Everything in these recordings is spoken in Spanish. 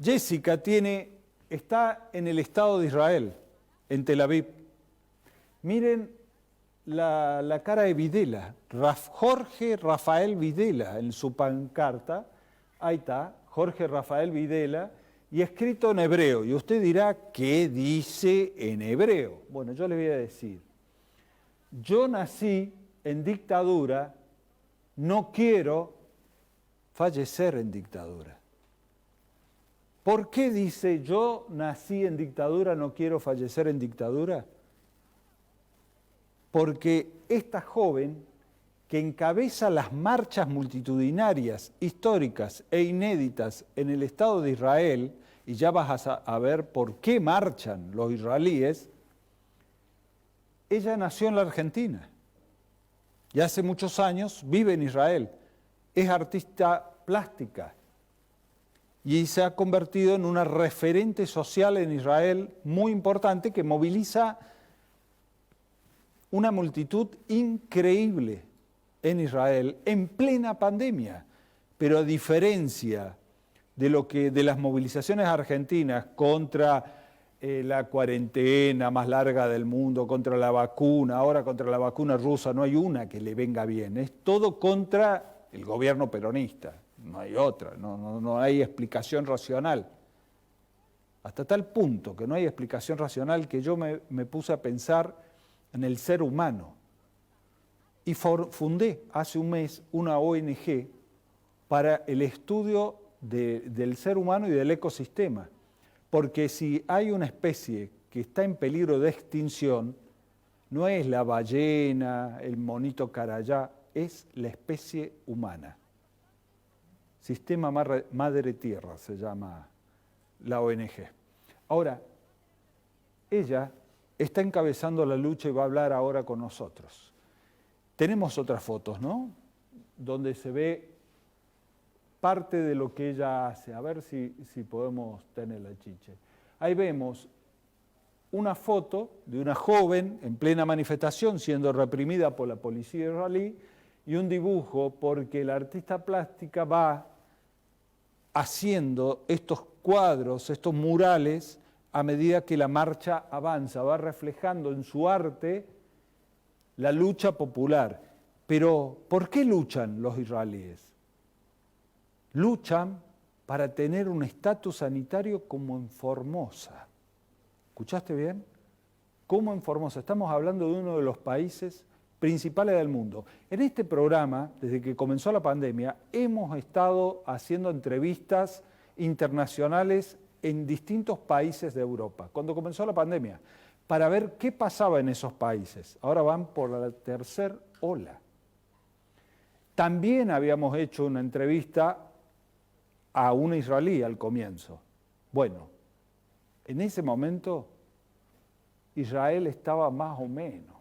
Jessica está en el Estado de Israel, en Tel Aviv. Miren la cara de Videla, Jorge Rafael Videla, en su pancarta. Ahí está, Jorge Rafael Videla, y escrito en hebreo. Y usted dirá, ¿qué dice en hebreo? Bueno, yo le voy a decir, yo nací en dictadura, no quiero fallecer en dictadura. ¿Por qué dice, yo nací en dictadura, no quiero fallecer en dictadura? Porque esta joven que encabeza las marchas multitudinarias, históricas e inéditas en el Estado de Israel, y ya vas a ver por qué marchan los israelíes, ella nació en la Argentina y hace muchos años vive en Israel, es artista plástica y se ha convertido en una referente social en Israel muy importante que moviliza una multitud increíble en Israel en plena pandemia, pero a diferencia de las movilizaciones argentinas contra la cuarentena más larga del mundo, contra la vacuna, ahora contra la vacuna rusa, no hay una que le venga bien, es todo contra el gobierno peronista, no hay otra, no hay explicación racional. Hasta tal punto que no hay explicación racional que yo me puse a pensar en el ser humano. Y fundé hace un mes una ONG para el estudio del ser humano y del ecosistema. Porque si hay una especie que está en peligro de extinción, no es la ballena, el monito carayá, es la especie humana. Sistema Madre Tierra se llama la ONG. Ahora, ella está encabezando la lucha y va a hablar ahora con nosotros. Tenemos otras fotos, ¿no? Donde se ve parte de lo que ella hace. A ver si podemos tenerla, Chiche. Ahí vemos una foto de una joven en plena manifestación siendo reprimida por la policía israelí y un dibujo porque la artista plástica va haciendo estos cuadros, estos murales, a medida que la marcha avanza, va reflejando en su arte la lucha popular. Pero, ¿por qué luchan los israelíes? Luchan para tener un estatus sanitario como en Formosa. ¿Escuchaste bien? Como en Formosa. Estamos hablando de uno de los países principales del mundo. En este programa, desde que comenzó la pandemia, hemos estado haciendo entrevistas internacionales en distintos países de Europa, cuando comenzó la pandemia, para ver qué pasaba en esos países. Ahora van por la tercera ola. También habíamos hecho una entrevista a una israelí al comienzo. Bueno, en ese momento Israel estaba más o menos.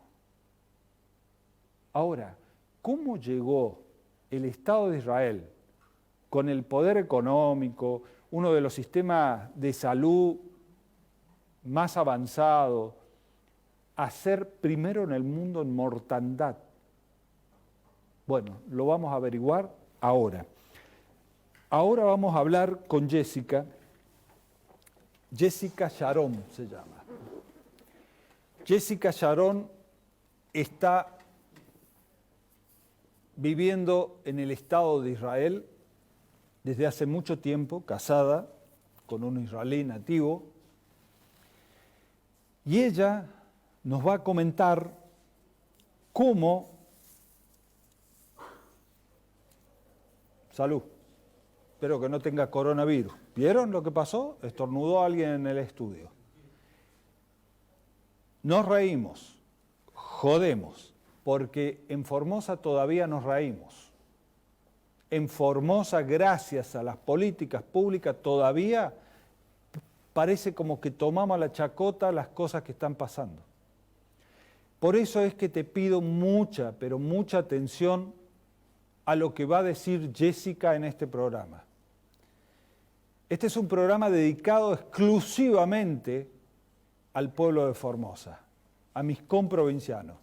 Ahora, ¿cómo llegó el Estado de Israel con el poder económico, uno de los sistemas de salud más avanzados, a ser primero en el mundo en mortandad? Bueno, lo vamos a averiguar ahora. Ahora vamos a hablar con Jessica. Jessica Sharon se llama. Jessica Sharon está viviendo en el Estado de Israel desde hace mucho tiempo, casada con un israelí nativo, y ella nos va a comentar cómo... Salud. Espero que no tenga coronavirus. ¿Vieron lo que pasó? Estornudó alguien en el estudio. Nos reímos, jodemos, porque en Formosa todavía nos reímos. En Formosa, gracias a las políticas públicas, todavía parece como que tomamos a la chacota las cosas que están pasando. Por eso es que te pido mucha, pero mucha atención a lo que va a decir Jessica en este programa. Este es un programa dedicado exclusivamente al pueblo de Formosa, a mis comprovincianos,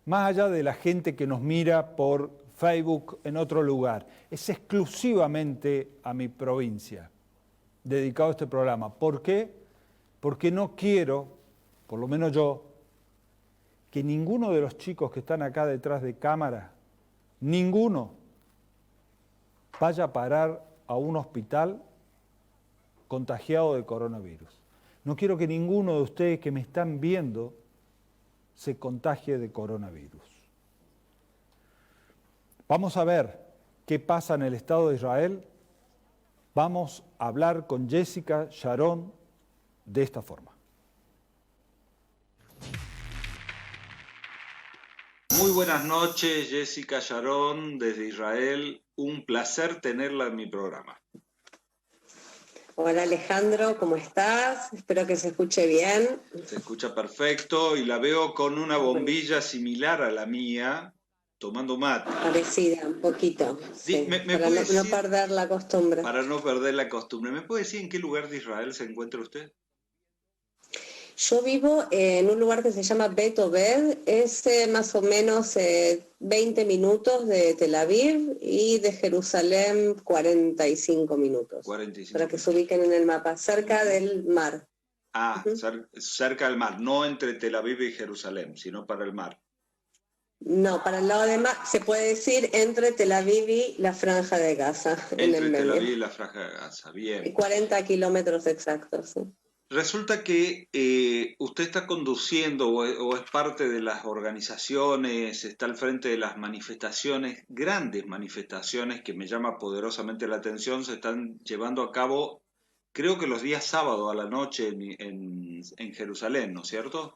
más allá de la gente que nos mira por Facebook en otro lugar. Es exclusivamente a mi provincia. dedicado a este programa. ¿Por qué? Porque no quiero, por lo menos yo, que ninguno de los chicos que están acá detrás de cámara, ninguno, vaya a parar a un hospital contagiado de coronavirus. No quiero que ninguno de ustedes que me están viendo se contagie de coronavirus. Vamos a ver qué pasa en el Estado de Israel. Vamos a hablar con Jessica Sharon de esta forma. Muy buenas noches, Jessica Sharon, desde Israel. Un placer tenerla en mi programa. Hola Alejandro, ¿cómo estás? Espero que se escuche bien. Se escucha perfecto y la veo con una bombilla similar a la mía, tomando mate. Parecida, un poquito, sí, para no perder la costumbre. Para no perder la costumbre. ¿Me puede decir en qué lugar de Israel se encuentra usted? Yo vivo en un lugar que se llama Bet Obed, es más o menos 20 minutos de Tel Aviv y de Jerusalén 45 minutos. 45. Para que se ubiquen en el mapa, cerca del mar. Ah, cerca del mar, no entre Tel Aviv y Jerusalén, sino para el mar. No, para el lado de mar, se puede decir entre Tel Aviv y la Franja de Gaza. Entre Tel Aviv y la Franja de Gaza, bien. 40 kilómetros exactos, sí. Resulta que usted está conduciendo o es parte de las organizaciones, está al frente de las manifestaciones, grandes manifestaciones que me llama poderosamente la atención, se están llevando a cabo, creo que los días sábados a la noche en Jerusalén, ¿no es cierto?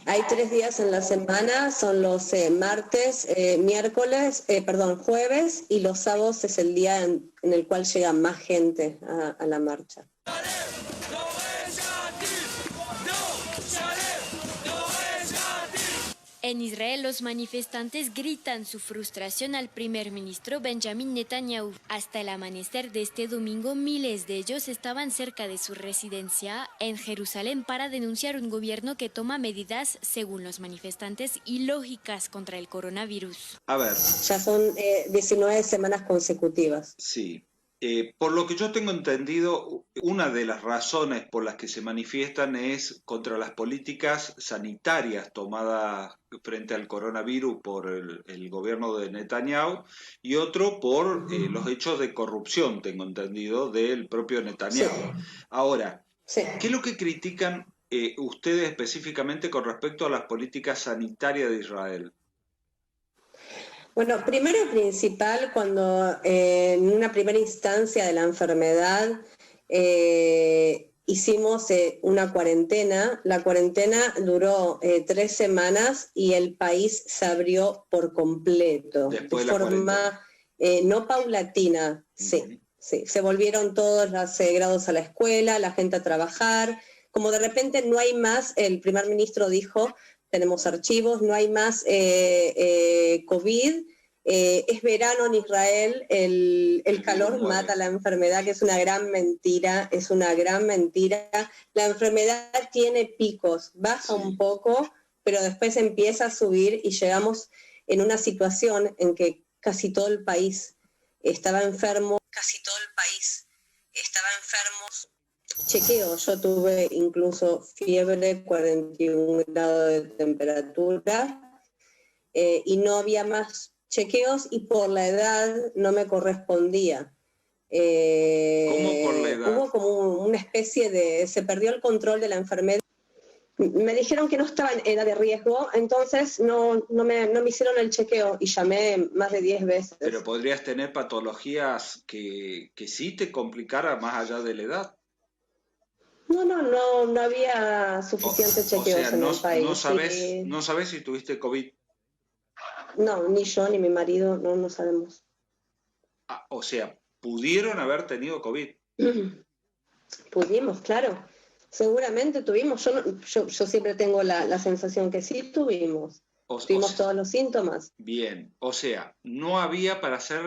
Hay 3 días en la semana, son los martes, jueves, y los sábados es el día en el cual llega más gente a la marcha. En Israel, los manifestantes gritan su frustración al primer ministro Benjamin Netanyahu. Hasta el amanecer de este domingo, miles de ellos estaban cerca de su residencia en Jerusalén para denunciar un gobierno que toma medidas, según los manifestantes, ilógicas contra el coronavirus. A ver. Ya son 19 semanas consecutivas. Sí. Por lo que yo tengo entendido, una de las razones por las que se manifiestan es contra las políticas sanitarias tomadas frente al coronavirus por el gobierno de Netanyahu y otro por los hechos de corrupción, tengo entendido, del propio Netanyahu. Sí. Ahora, sí. ¿Qué es lo que critican ustedes específicamente con respecto a las políticas sanitarias de Israel? Bueno, primero y principal, cuando en una primera instancia de la enfermedad hicimos una cuarentena, la cuarentena duró 3 semanas y el país se abrió por completo, después de forma no paulatina, sí, se volvieron todos los grados a la escuela, la gente a trabajar, como de repente no hay más, el primer ministro dijo, tenemos archivos, no hay más COVID, es verano en Israel, el calor mata la enfermedad, que es una gran mentira, La enfermedad tiene picos, baja un poco, pero después empieza a subir y llegamos en una situación en que casi todo el país estaba enfermo. Chequeo, yo tuve incluso fiebre, 41 grados de temperatura y no había más chequeos y por la edad no me correspondía. ¿Cómo por la edad? Hubo como una especie de... se perdió el control de la enfermedad. Me dijeron que no estaba en edad de riesgo, entonces no me hicieron el chequeo y llamé más de 10 veces. Pero podrías tener patologías que sí te complicara más allá de la edad. No había suficientes chequeos en el país. No sabes si tuviste COVID. No, ni yo ni mi marido no sabemos. Ah, o sea, pudieron haber tenido COVID. Pudimos, claro. Seguramente tuvimos. Yo siempre tengo la sensación que sí tuvimos. Tuvimos todos los síntomas. Bien, o sea, no había para hacer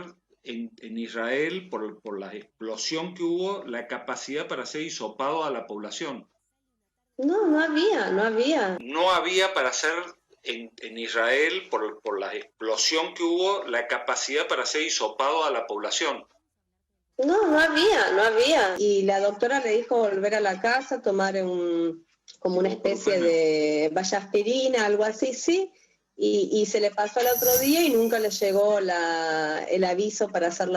en Israel, por la explosión que hubo, la capacidad para hacer hisopado a la población. No había. No había para hacer en Israel, por la explosión que hubo, la capacidad para hacer hisopado a la población. No había. Y la doctora le dijo volver a la casa, tomar como una especie de vallaspirina, algo así, sí. Y se le pasó al otro día y nunca le llegó el aviso para hacer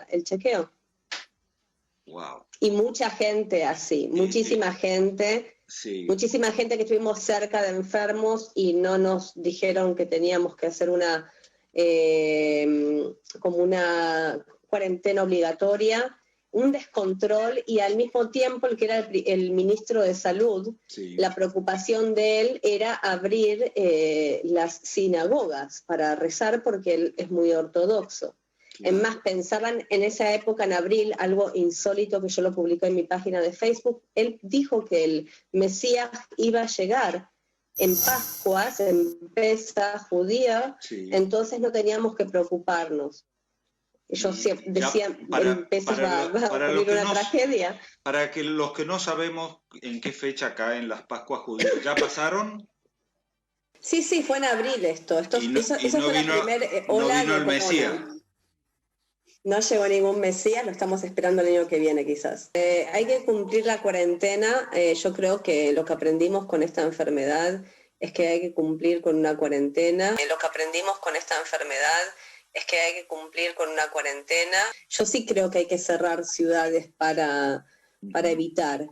el chequeo. Wow. Y mucha gente así, muchísima gente. Sí. Muchísima gente que estuvimos cerca de enfermos y no nos dijeron que teníamos que hacer como una cuarentena obligatoria, un descontrol, y al mismo tiempo el que era el ministro de Salud, Sí. la preocupación de él era abrir las sinagogas para rezar porque él es muy ortodoxo. Claro. Es más, pensaban en esa época, en abril, algo insólito que yo lo publiqué en mi página de Facebook. Él dijo que el Mesías iba a llegar en Pascuas, en Pesaj judía, Sí. entonces no teníamos que preocuparnos. Ellos decían, en Pesaj va a ocurrir una tragedia. Para que los que no sabemos en qué fecha caen las Pascuas judías, ¿ya pasaron? Sí, fue en abril esto. Esa fue la primera ola no vino de el Mesías. No llegó ningún Mesías, lo estamos esperando el año que viene quizás. Hay que cumplir la cuarentena. Yo creo que lo que aprendimos con esta enfermedad es que hay que cumplir con una cuarentena. Lo que aprendimos con esta enfermedad es que hay que cumplir con una cuarentena. Yo sí creo que hay que cerrar ciudades para evitar.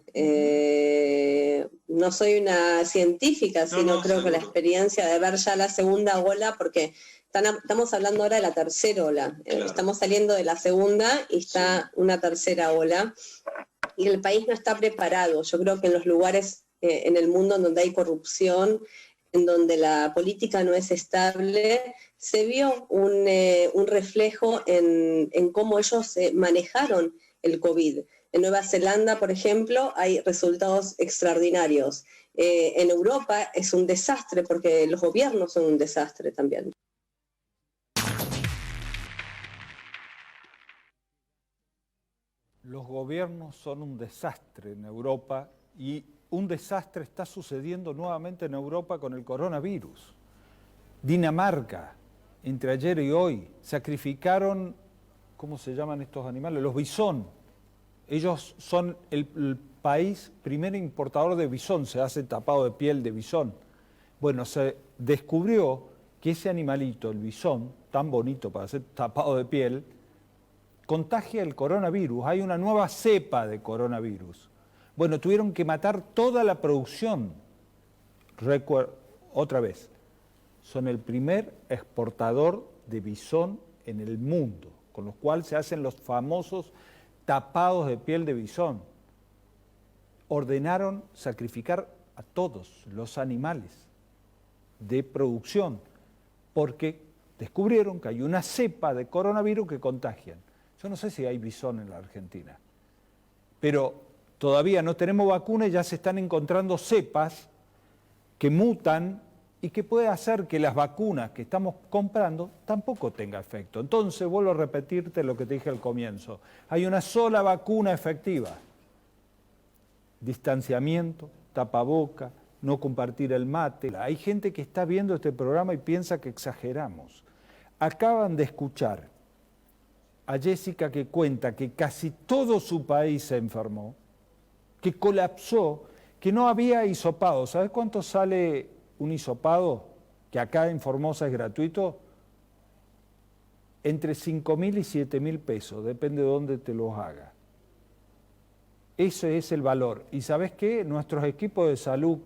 No soy una científica, sino creo que la experiencia de ver ya la segunda ola, porque estamos hablando ahora de la tercera ola. Claro. Estamos saliendo de la segunda y está una tercera ola. Y el país no está preparado. Yo creo que en los lugares en el mundo en donde hay corrupción, en donde la política no es estable, se vio un reflejo en cómo ellos manejaron el COVID. En Nueva Zelanda, por ejemplo, hay resultados extraordinarios. En Europa es un desastre porque los gobiernos son un desastre también. Los gobiernos son un desastre en Europa y un desastre está sucediendo nuevamente en Europa con el coronavirus. Dinamarca, entre ayer y hoy, sacrificaron, ¿cómo se llaman estos animales? Los bisón. Ellos son el país primer importador de bisón, se hace tapado de piel de bisón. Bueno, se descubrió que ese animalito, el bisón, tan bonito para ser tapado de piel, contagia el coronavirus. Hay una nueva cepa de coronavirus. Bueno, tuvieron que matar toda la producción. Otra vez, son el primer exportador de bisón en el mundo, con los cuales se hacen los famosos tapados de piel de bisón. Ordenaron sacrificar a todos los animales de producción, porque descubrieron que hay una cepa de coronavirus que contagian. Yo no sé si hay bisón en la Argentina, pero todavía no tenemos vacuna y ya se están encontrando cepas que mutan y que puede hacer que las vacunas que estamos comprando tampoco tenga efecto. Entonces, vuelvo a repetirte lo que te dije al comienzo. Hay una sola vacuna efectiva. Distanciamiento, tapaboca, no compartir el mate. Hay gente que está viendo este programa y piensa que exageramos. Acaban de escuchar a Jessica que cuenta que casi todo su país se enfermó, que colapsó, que no había hisopado. ¿Sabes cuánto sale un hisopado? Que acá en Formosa es gratuito. Entre 5.000 y 7.000 pesos, depende de dónde te los haga. Ese es el valor. ¿Y sabes qué? Nuestros equipos de salud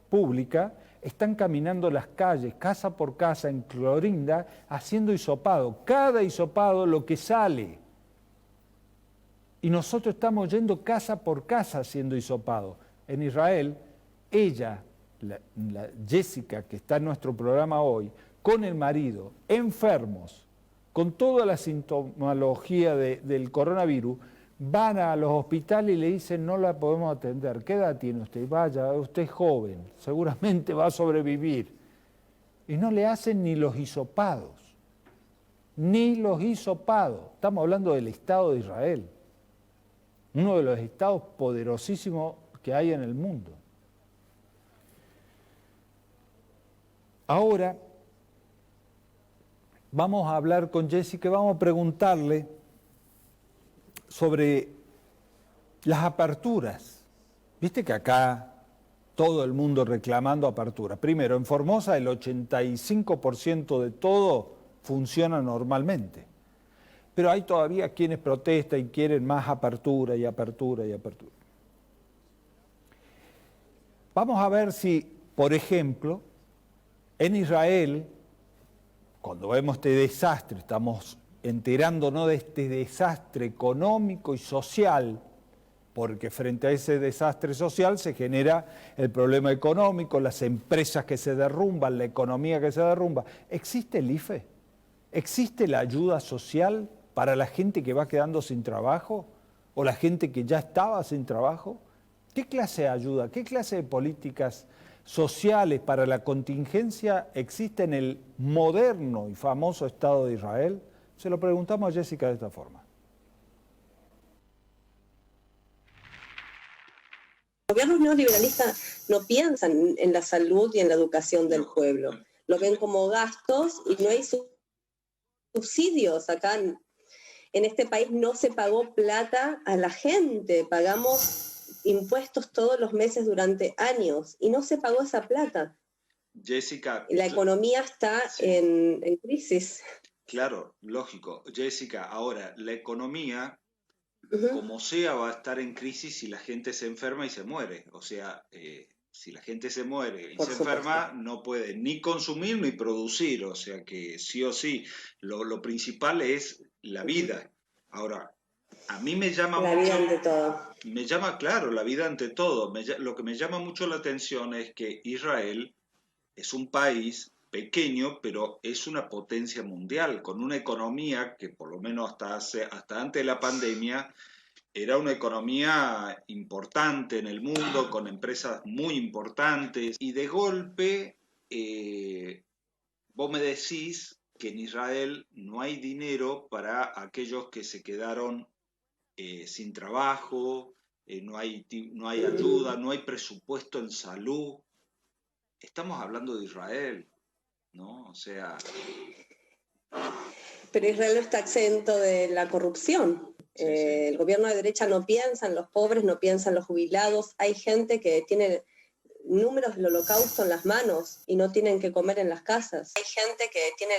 pública están caminando las calles, casa por casa, en Clorinda, haciendo hisopado. Cada hisopado lo que sale. Y nosotros estamos yendo casa por casa haciendo hisopado. En Israel, ella, la Jessica, que está en nuestro programa hoy, con el marido, enfermos, con toda la sintomología del coronavirus, van a los hospitales y le dicen no la podemos atender. ¿Qué edad tiene usted? Vaya, usted es joven, seguramente va a sobrevivir. Y no le hacen ni los hisopados, ni los hisopados. Estamos hablando del Estado de Israel, uno de los estados poderosísimos que hay en el mundo. Ahora vamos a hablar con Jessica, vamos a preguntarle sobre las aperturas. Viste que acá todo el mundo reclamando apertura. Primero, en Formosa el 85% de todo funciona normalmente. Pero hay todavía quienes protestan y quieren más apertura y apertura y apertura. Vamos a ver si, por ejemplo, en Israel, cuando vemos este desastre, estamos enterándonos de este desastre económico y social, porque frente a ese desastre social se genera el problema económico, las empresas que se derrumban, la economía que se derrumba. ¿Existe el IFE? ¿Existe la ayuda social para la gente que va quedando sin trabajo o la gente que ya estaba sin trabajo? ¿Qué clase de ayuda, qué clase de políticas sociales para la contingencia existe en el moderno y famoso Estado de Israel? Se lo preguntamos a Jessica de esta forma. Los gobiernos neoliberalistas no piensan en la salud y en la educación del pueblo. Lo ven como gastos y no hay subsidios. Acá en este país no se pagó plata a la gente, pagamos impuestos todos los meses durante años y no se pagó esa plata. Jessica, la economía está en crisis. Claro, lógico. Jessica, ahora, la economía, Uh-huh. como sea, va a estar en crisis si la gente se enferma y se muere. O sea, si la gente se muere y Por se supuesto. enferma, no puede ni consumir ni producir. O sea que sí o sí, lo principal es la vida. Ahora, a mí me llama La mucho... vida ante todo. Me llama, claro, la vida ante todo. Lo que me llama mucho la atención es que Israel es un país pequeño, pero es una potencia mundial, con una economía que por lo menos hasta antes de la pandemia era una economía importante en el mundo, con empresas muy importantes, y de golpe vos me decís que en Israel no hay dinero para aquellos que se quedaron sin trabajo, no hay ayuda, no hay presupuesto en salud. Estamos hablando de Israel, ¿no? O sea... Pero Israel no está exento de la corrupción. Sí. El gobierno de derecha no piensa en los pobres, no piensa en los jubilados. Hay gente que tiene números del holocausto en las manos y no tienen que comer en las casas. Hay gente que tiene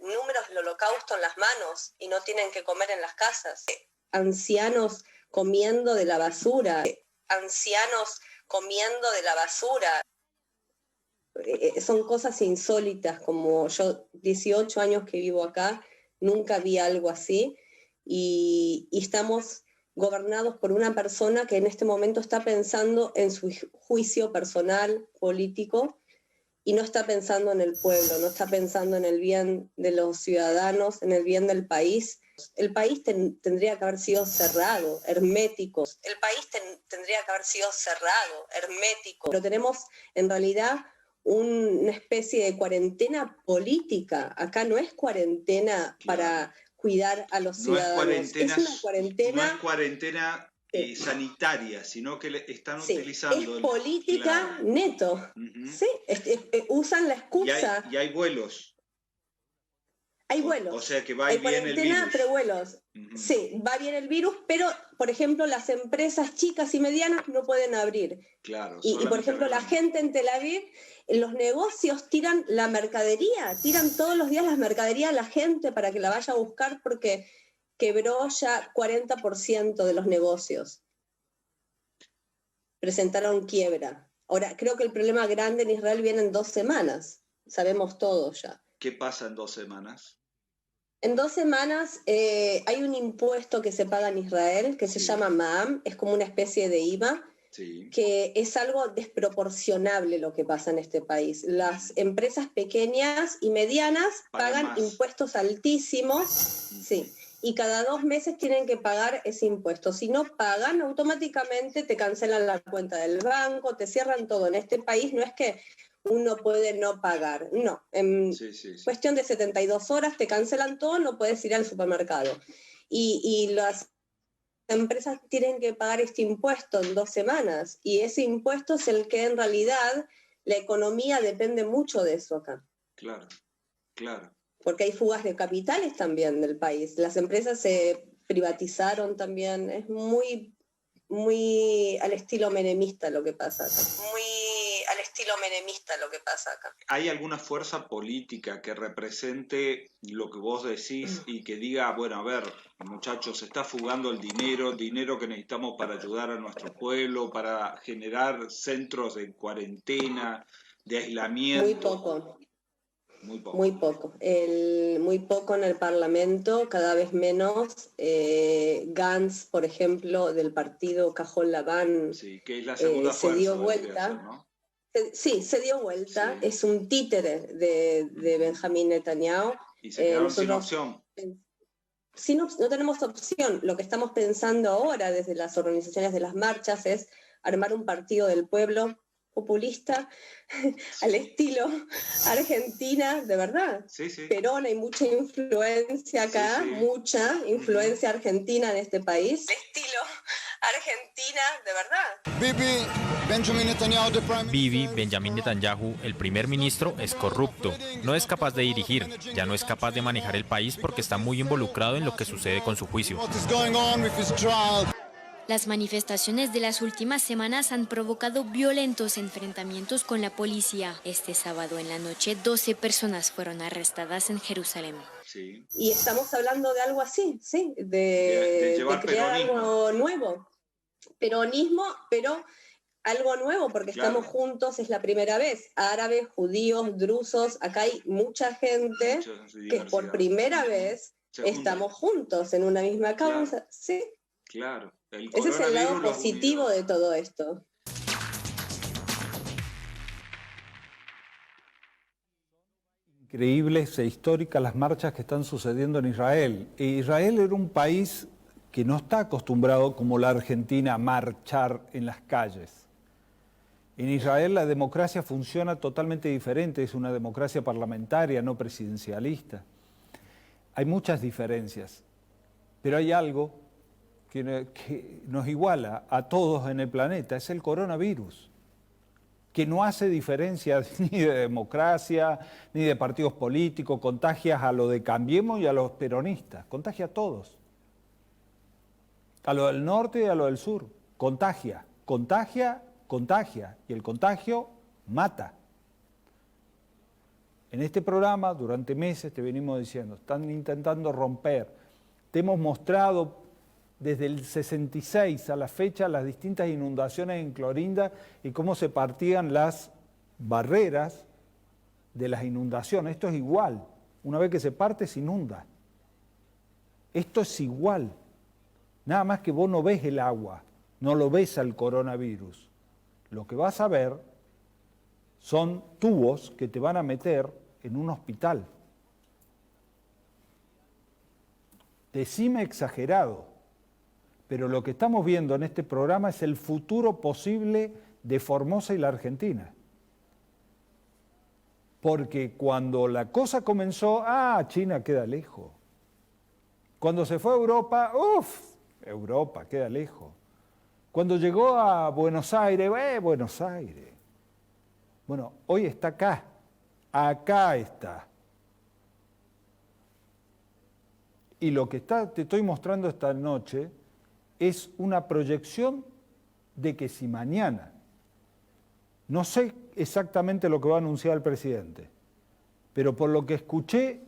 números del holocausto en las manos y no tienen que comer en las casas. Ancianos comiendo de la basura. Ancianos comiendo de la basura. Son cosas insólitas, como yo 18 años que vivo acá, nunca vi algo así, y estamos gobernados por una persona que en este momento está pensando en su juicio personal, político, y no está pensando en el pueblo, no está pensando en el bien de los ciudadanos, en el bien del país. El país tendría que haber sido cerrado, hermético. El país tendría que haber sido cerrado, hermético. Pero tenemos en realidad una especie de cuarentena política. Acá no es cuarentena para cuidar a los ciudadanos. Es una cuarentena... No es cuarentena sanitaria, sino que están sí, utilizando... es política neto. Uh-huh. Sí, usan la excusa... Y hay vuelos. Hay vuelos. O sea que va y viene el virus. Pero vuelos. Uh-huh. Sí, va bien el virus, pero, por ejemplo, las empresas chicas y medianas no pueden abrir. Claro. Y por ejemplo, la gente en Tel Aviv, los negocios tiran la mercadería, tiran todos los días las mercaderías a la gente para que la vaya a buscar porque quebró ya 40% de los negocios. Presentaron quiebra. Ahora, creo que el problema grande en Israel viene en 2 semanas. Sabemos todo ya. ¿Qué pasa en 2 semanas? En 2 semanas hay un impuesto que se paga en Israel que se llama Ma'am, es como una especie de IVA, que es algo desproporcionable lo que pasa en este país. Las empresas pequeñas y medianas pagan impuestos altísimos, sí, y cada 2 meses tienen que pagar ese impuesto. Si no pagan, automáticamente te cancelan la cuenta del banco, te cierran todo. En este país no es que uno puede no pagar, no. En cuestión de 72 horas te cancelan todo, no puedes ir al supermercado. Y las empresas tienen que pagar este impuesto en 2 semanas, y ese impuesto es el que en realidad la economía depende mucho de eso acá. Claro, claro. Porque hay fugas de capitales también del país. Las empresas se privatizaron también. Es muy, muy al estilo menemista lo que pasa acá. Muy al estilo menemista lo que pasa acá. ¿Hay alguna fuerza política que represente lo que vos decís y que diga, bueno, a ver, muchachos, se está fugando el dinero que necesitamos para ayudar a nuestro pueblo, para generar centros de cuarentena, de aislamiento? Muy poco. Muy poco. Muy poco. Muy poco en el Parlamento, cada vez menos. Gantz, por ejemplo, del partido Cajón Laván, sí, que es la segunda fuerza, se dio vuelta. ser, ¿no? Sí, se dio vuelta. Sí. Es un títere de Benjamín Netanyahu. Y se quedaron sin opción. Sí, no tenemos opción. Lo que estamos pensando ahora desde las organizaciones de las marchas es armar un partido del pueblo populista al estilo Argentina, de verdad. Sí, sí. Perón, hay mucha influencia acá, sí. Mucha influencia argentina en este país. Al estilo Argentina, de verdad. Bibi, Benjamin Netanyahu, el primer ministro, es corrupto. No es capaz de dirigir, ya no es capaz de manejar el país porque está muy involucrado en lo que sucede con su juicio. Las manifestaciones de las últimas semanas han provocado violentos enfrentamientos con la policía. Este sábado en la noche, 12 personas fueron arrestadas en Jerusalén. Sí. Y estamos hablando de algo así, ¿sí? De crear algo nuevo. Peronismo, pero algo nuevo, porque estamos juntos, es la primera vez. Árabes, judíos, drusos, acá hay mucha gente que por primera vez estamos juntos en una misma causa. Claro. Sí. Claro. Ese es el lado positivo de todo esto. Increíbles e históricas las marchas que están sucediendo en Israel. Israel era un país que no está acostumbrado, como la Argentina, a marchar en las calles. En Israel la democracia funciona totalmente diferente, es una democracia parlamentaria, no presidencialista. Hay muchas diferencias, pero hay algo que nos iguala a todos en el planeta, es el coronavirus, que no hace diferencia ni de democracia, ni de partidos políticos, contagia a lo de Cambiemos y a los peronistas, contagia a todos, a lo del norte y a lo del sur, contagia, y el contagio mata. En este programa, durante meses, te venimos diciendo, están intentando romper, te hemos mostrado desde el 66 a la fecha las distintas inundaciones en Clorinda y cómo se partían las barreras de las inundaciones. Esto es igual, una vez que se parte se inunda. Esto es igual, nada más que vos no ves el agua, no lo ves al coronavirus. Lo que vas a ver son tubos que te van a meter en un hospital. Decime exagerado. Pero lo que estamos viendo en este programa es el futuro posible de Formosa y la Argentina. Porque cuando la cosa comenzó, China queda lejos. Cuando se fue a Europa, Europa queda lejos. Cuando llegó a Buenos Aires, Buenos Aires. Bueno, hoy está acá está. Y lo que te estoy mostrando esta noche es una proyección de que si mañana, no sé exactamente lo que va a anunciar el presidente, pero por lo que escuché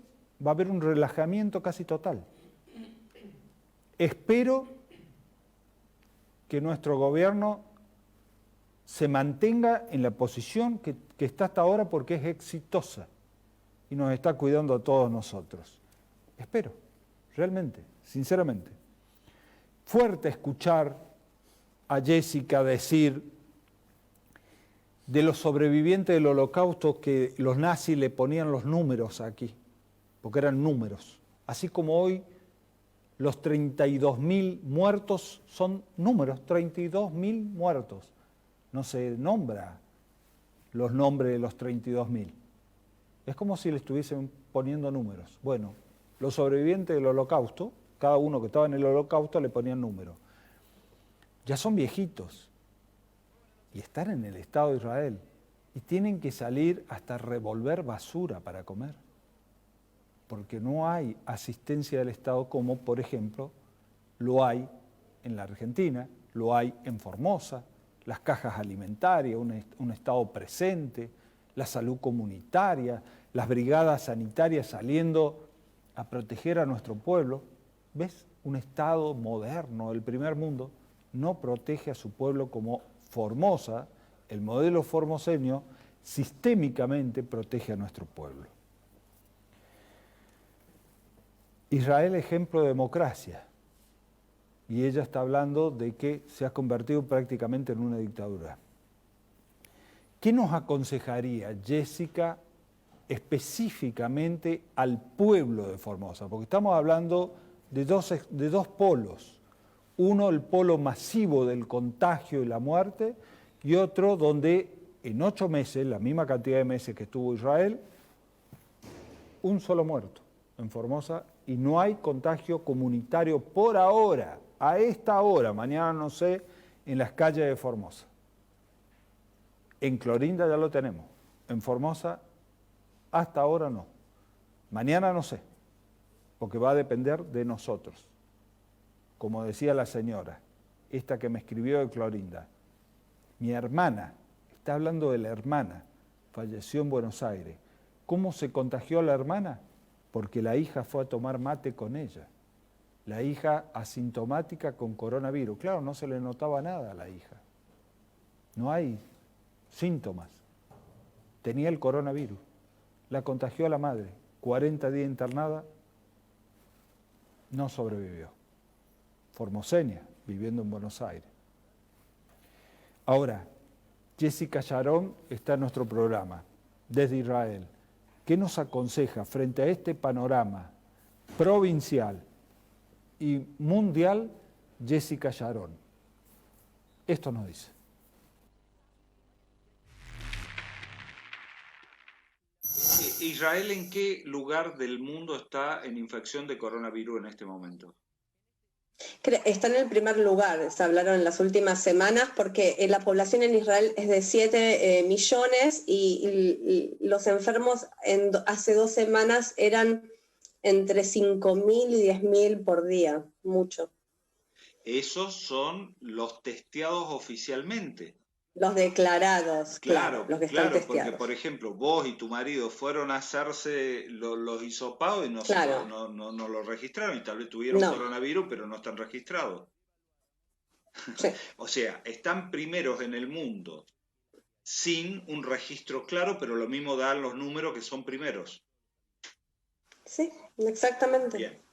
va a haber un relajamiento casi total. Espero que nuestro gobierno se mantenga en la posición que está hasta ahora porque es exitosa y nos está cuidando a todos nosotros. Espero, realmente, sinceramente. Fuerte escuchar a Jessica decir de los sobrevivientes del Holocausto que los nazis le ponían los números aquí, porque eran números. Así como hoy los 32.000 muertos son números, 32.000 muertos. No se nombra los nombres de los 32.000. Es como si le estuviesen poniendo números. Bueno, los sobrevivientes del Holocausto, cada uno que estaba en el Holocausto le ponían números. Ya son viejitos y están en el Estado de Israel y tienen que salir hasta revolver basura para comer, porque no hay asistencia del Estado como, por ejemplo, Lo hay en la Argentina, lo hay en Formosa, las cajas alimentarias, un Estado presente, la salud comunitaria, las brigadas sanitarias saliendo a proteger a nuestro pueblo. ¿Ves? Un Estado moderno del primer mundo no protege a su pueblo como Formosa, el modelo formoseño, sistémicamente protege a nuestro pueblo. Israel, ejemplo de democracia, y ella está hablando de que se ha convertido prácticamente en una dictadura. ¿Qué nos aconsejaría Jessica específicamente al pueblo de Formosa? Porque estamos hablando de dos polos. Uno, el polo masivo del contagio y la muerte, y otro donde en 8 meses, la misma cantidad de meses que estuvo Israel, un solo muerto en Formosa y no hay contagio comunitario por ahora, a esta hora, mañana no sé, en las calles de Formosa. En Clorinda ya lo tenemos, en Formosa hasta ahora no. Mañana no sé, porque va a depender de nosotros. Como decía la señora, esta que me escribió de Clorinda, mi hermana, está hablando de la hermana, falleció en Buenos Aires. ¿Cómo se contagió la hermana? Porque la hija fue a tomar mate con ella. La hija asintomática con coronavirus. Claro, no se le notaba nada a la hija. No hay síntomas. Tenía el coronavirus. La contagió a la madre. 40 días internada, no sobrevivió. Formoseña, viviendo en Buenos Aires. Ahora, Jessica Sharon está en nuestro programa, desde Israel. ¿Qué nos aconseja frente a este panorama provincial y mundial Jessica Sharon? Esto nos dice. ¿Israel en qué lugar del mundo está en infección de coronavirus en este momento? Está en el primer lugar, se hablaron en las últimas semanas, porque la población en Israel es de 7 millones y los enfermos hace 2 semanas eran entre 5.000 y 10.000 por día, mucho. Esos son los testeados oficialmente. Los declarados, claro, los que están testeados. Porque, por ejemplo, vos y tu marido fueron a hacerse los hisopados y no lo registraron, y tal vez tuvieron coronavirus, pero no están registrados. Sí. O sea, están primeros en el mundo sin un registro claro, pero lo mismo dan los números que son primeros. Sí, exactamente. Bien.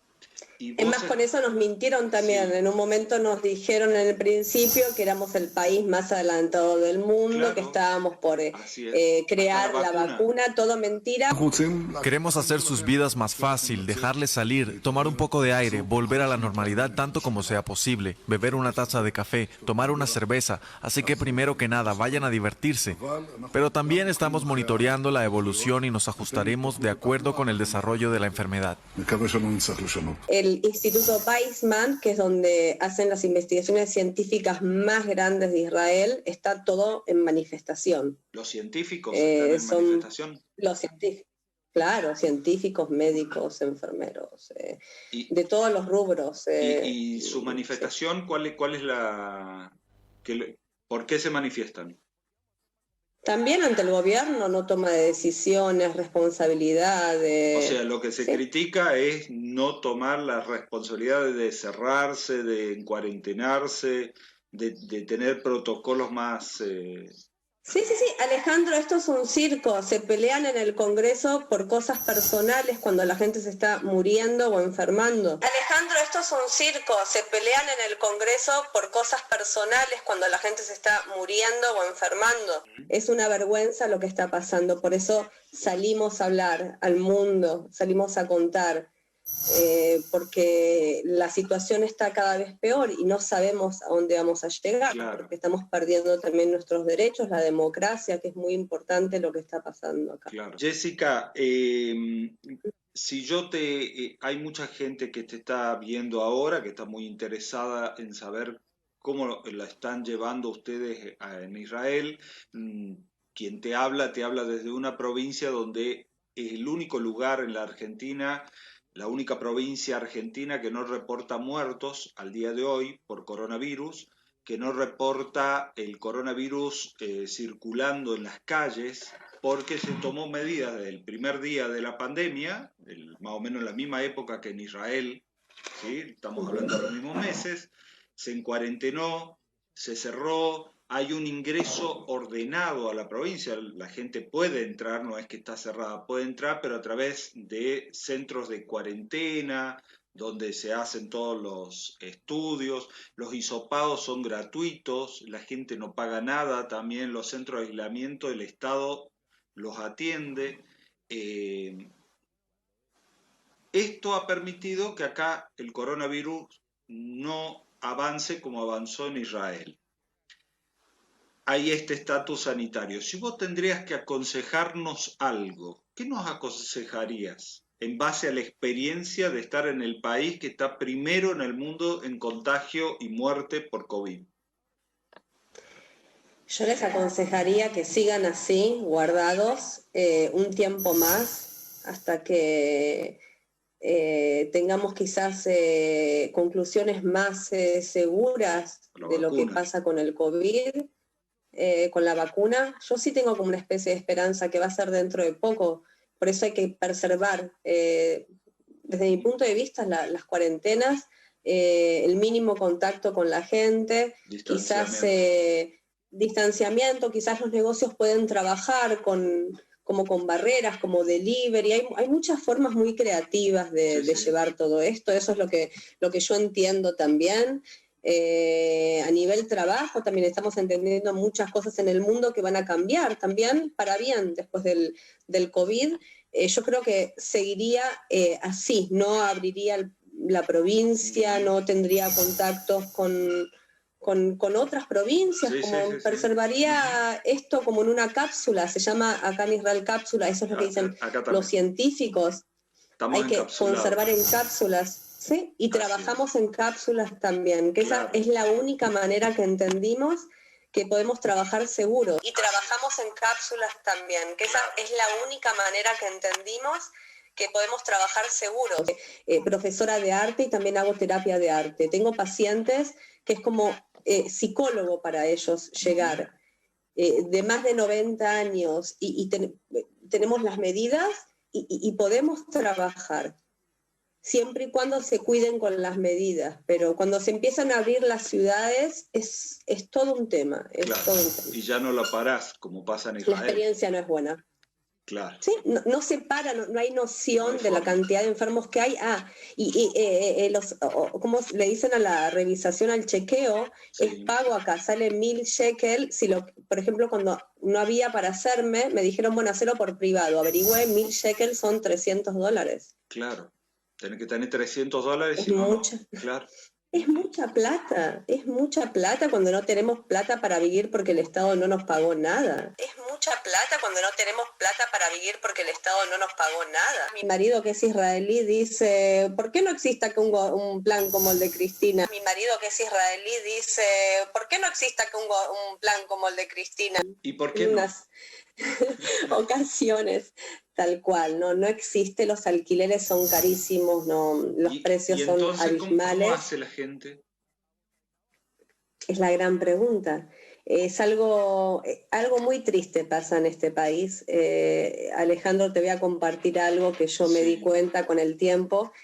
Es más, con eso nos mintieron también. Sí. En un momento nos dijeron en el principio que éramos el país más adelantado del mundo, claro, que estábamos por crear la vacuna, todo mentira. Queremos hacer sus vidas más fácil, dejarles salir, tomar un poco de aire, volver a la normalidad tanto como sea posible, beber una taza de café, tomar una cerveza, así que primero que nada vayan a divertirse. Pero también estamos monitoreando la evolución y nos ajustaremos de acuerdo con el desarrollo de la enfermedad. El Instituto Weizmann, que es donde hacen las investigaciones científicas más grandes de Israel, está todo en manifestación. ¿Los científicos están en manifestación? Los científicos, claro, científicos, médicos, enfermeros, de todos los rubros. ¿Y su manifestación, sí, cuál es la... ¿Por qué se manifiestan? También ante el gobierno, no toma de decisiones, responsabilidades. O sea, lo que se critica es no tomar la responsabilidad de cerrarse, de encuarentenarse, de tener protocolos más... Sí, Alejandro, esto es un circo. Se pelean en el Congreso por cosas personales cuando la gente se está muriendo o enfermando. Alejandro, esto es un circo. Se pelean en el Congreso por cosas personales cuando la gente se está muriendo o enfermando. Es una vergüenza lo que está pasando. Por eso salimos a hablar al mundo, salimos a contar. Porque la situación está cada vez peor y no sabemos a dónde vamos a llegar, claro, porque estamos perdiendo también nuestros derechos, la democracia, que es muy importante lo que está pasando acá. Claro. Jessica, si yo hay mucha gente que te está viendo ahora, que está muy interesada en saber cómo la están llevando ustedes en Israel. Quien te habla desde una provincia donde es el único lugar en la Argentina la única provincia argentina que no reporta muertos al día de hoy por coronavirus, que no reporta el coronavirus circulando en las calles, porque se tomó medidas desde el primer día de la pandemia, más o menos en la misma época que en Israel, ¿sí? Estamos hablando de los mismos meses, se encuarentenó, se cerró, hay un ingreso ordenado a la provincia, la gente puede entrar, no es que está cerrada, puede entrar, pero a través de centros de cuarentena, donde se hacen todos los estudios, los hisopados son gratuitos, la gente no paga nada, también los centros de aislamiento el Estado los atiende. Esto ha permitido que acá el coronavirus no avance como avanzó en Israel. Hay este estatus sanitario. Si vos tendrías que aconsejarnos algo, ¿qué nos aconsejarías en base a la experiencia de estar en el país que está primero en el mundo en contagio y muerte por COVID? Yo les aconsejaría que sigan así, guardados, un tiempo más, hasta que tengamos quizás conclusiones más seguras de lo que pasa con el COVID, con la vacuna. Yo sí tengo como una especie de esperanza que va a ser dentro de poco, por eso hay que preservar, desde mi punto de vista, las cuarentenas, el mínimo contacto con la gente, quizás distanciamiento, quizás los negocios pueden trabajar como con barreras, como delivery, hay muchas formas muy creativas de llevar todo esto, eso es lo que yo entiendo también. A nivel trabajo también estamos entendiendo muchas cosas en el mundo que van a cambiar también para bien después del COVID. Yo creo que seguiría así, no abriría la provincia, no tendría contactos con otras provincias, preservaría esto como en una cápsula, se llama acá en Israel cápsula, eso es lo que dicen los científicos. Hay que conservar en cápsulas. Sí, y trabajamos en cápsulas también, que esa es la única manera que entendimos que podemos trabajar seguros. Y trabajamos en cápsulas también, que esa es la única manera que entendimos que podemos trabajar seguros. Profesora de arte y también hago terapia de arte. Tengo pacientes que es como psicólogo para ellos llegar, de más de 90 años, y tenemos las medidas y podemos trabajar. Siempre y cuando se cuiden con las medidas, pero cuando se empiezan a abrir las ciudades es todo un tema. Todo un tema. Y ya no lo parás, como pasa en Israel. La experiencia no es buena. Claro. Sí, no se para, no hay noción de la cantidad de enfermos que hay. ¿Cómo le dicen a la revisación, al chequeo? Es pago acá, sale 1.000 shekel. Por ejemplo, cuando no había para hacerme, me dijeron, bueno, hacerlo por privado. Averigüé, 1.000 shekel son $300. Claro. Tenés que tener $300 es y no, mucha. Claro. Es mucha plata cuando no tenemos plata para vivir porque el Estado no nos pagó nada. Es mucha plata cuando no tenemos plata para vivir porque el Estado no nos pagó nada. Mi marido, que es israelí, dice, ¿por qué no existe acá un plan como el de Cristina? Mi marido, que es israelí, dice, ¿por qué no existe acá un plan como el de Cristina? ¿Y por qué no? Unas ocasiones. Tal cual, no existe, los alquileres son carísimos, los precios son abismales. ¿Cómo hace la gente? Es la gran pregunta. Es algo muy triste pasa en este país. Alejandro, te voy a compartir algo que yo me di cuenta con el tiempo.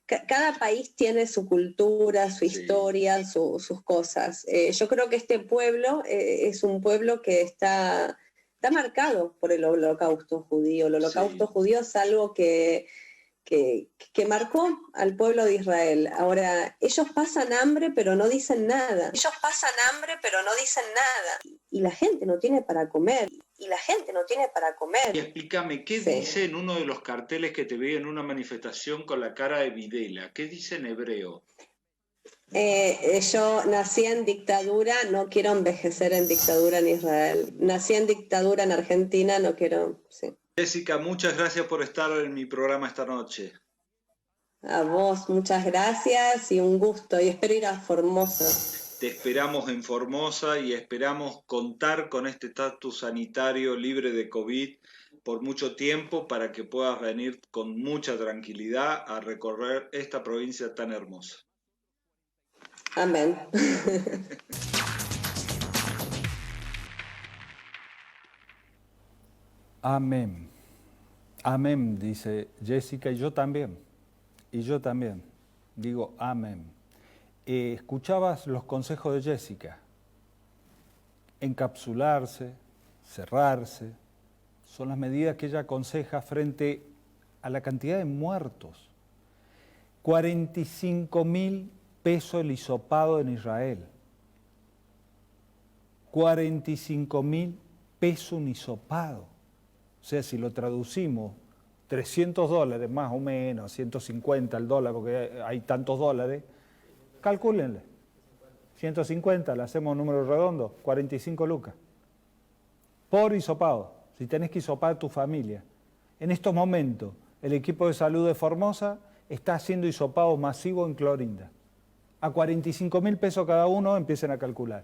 Cada país tiene su cultura, su historia, sus cosas. Yo creo que este pueblo es un pueblo que está marcado por el holocausto judío. El holocausto judío es algo que marcó al pueblo de Israel. Ahora, ellos pasan hambre, pero no dicen nada. Y la gente no tiene para comer. Y explícame, ¿qué dice en uno de los carteles que te vi en una manifestación con la cara de Videla? ¿Qué dice en hebreo? Yo nací en dictadura, no quiero envejecer en dictadura en Israel. Nací en dictadura en Argentina, no quiero... Sí. Jessica, muchas gracias por estar en mi programa esta noche. A vos, muchas gracias y un gusto. Y espero ir a Formosa. Te esperamos en Formosa y esperamos contar con este estatus sanitario libre de COVID, por mucho tiempo para que puedas venir con mucha tranquilidad a recorrer esta provincia tan hermosa. Amén. Amén. Amén, dice Jessica, y yo también. Y yo también. Digo amén. Escuchabas los consejos de Jessica. Encapsularse, cerrarse, son las medidas que ella aconseja frente a la cantidad de muertos. 45.000 pesos el hisopado en Israel. 45.000 pesos un hisopado. O sea, si lo traducimos, $300 más o menos, 150 el dólar, porque hay tantos dólares, calcúlenle. 150, le hacemos un número redondo, 45 lucas. Por hisopado, si tenés que hisopar a tu familia. En estos momentos, el equipo de salud de Formosa está haciendo hisopado masivo en Clorinda. A 45.000 pesos cada uno, empiecen a calcular.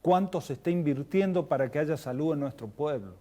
¿Cuánto se está invirtiendo para que haya salud en nuestro pueblo?